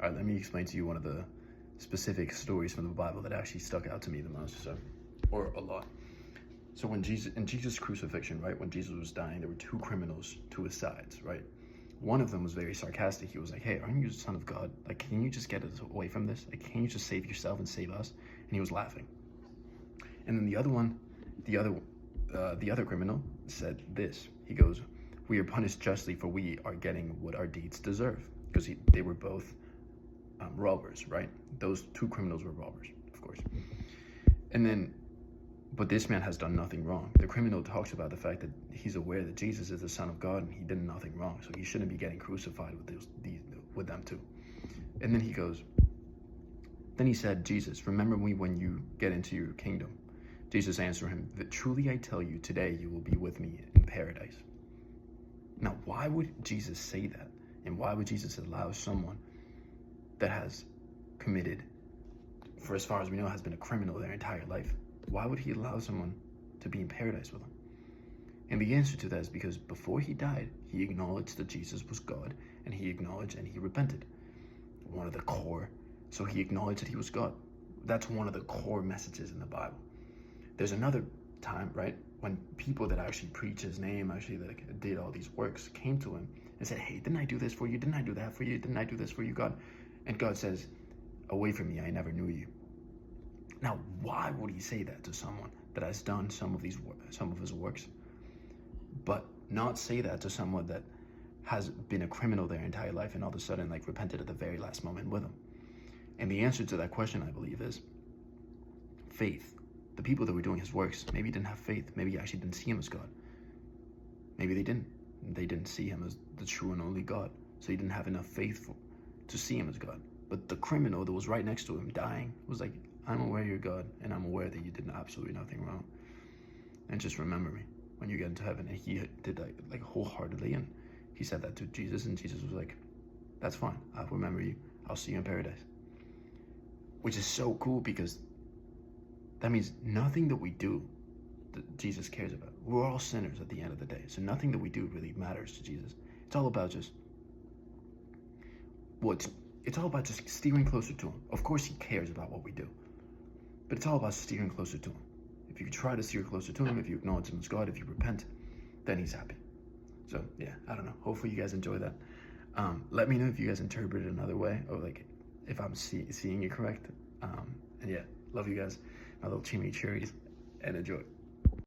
All right, let me explain to you one of the specific stories from the Bible that actually stuck out to me the most, or a lot. So in Jesus' crucifixion, right, when Jesus was dying, there were two criminals to his sides, right? One of them was very sarcastic. He was like, "Hey, aren't you the son of God? Like, can you just get us away from this? Like, can you just save yourself and save us?" And he was laughing. And then the other criminal said this. He goes, "We are punished justly, for we are getting what our deeds deserve." Because they were both robbers, right? Those two criminals were robbers, of course. But this man has done nothing wrong. The criminal talks about the fact that he's aware that Jesus is the Son of God and he did nothing wrong, so he shouldn't be getting crucified with them too. And then he said, "Jesus, remember me when you get into your kingdom." Jesus answered him, "Truly I tell you, today you will be with me in paradise." Now, why would Jesus say that? And why would Jesus allow someone that has committed, for as far as we know, has been a criminal their entire life? Why would he allow someone to be in paradise with him? And the answer to that is because before he died, he acknowledged that Jesus was God, and he acknowledged and he repented. So he acknowledged that he was God. That's one of the core messages in the Bible. There's another time, right, when people that actually preach his name, actually that did all these works, came to him and said, "Hey, didn't I do this for you? Didn't I do that for you? Didn't I do this for you, God?" And God says, "Away from me, I never knew you." Now, why would he say that to someone that has done some of his works, but not say that to someone that has been a criminal their entire life and all of a sudden repented at the very last moment with him? And the answer to that question, I believe, is faith. The people that were doing his works maybe didn't have faith. Maybe actually didn't see him as God. Maybe they didn't. They didn't see him as the true and only God. So he didn't have enough faith to see him as God. But the criminal that was right next to him dying was like, "I'm aware you're God, and I'm aware that you did absolutely nothing wrong. And just remember me when you get into heaven." And he did that wholeheartedly. And he said that to Jesus, and Jesus was like, "That's fine. I'll remember you. I'll see you in paradise." Which is so cool, because that means nothing that we do that Jesus cares about. We're all sinners at the end of the day. So nothing that we do really matters to Jesus. It's all about it's all about just steering closer to him. Of course he cares about what we do, but it's all about steering closer to him. If you try to steer closer to him, if you acknowledge him as God, if you repent, then he's happy. So yeah, I don't know. Hopefully you guys enjoy that. Let me know if you guys interpret it another way, or if I'm seeing it correct. And yeah, love you guys, my little chimichurris, and enjoy.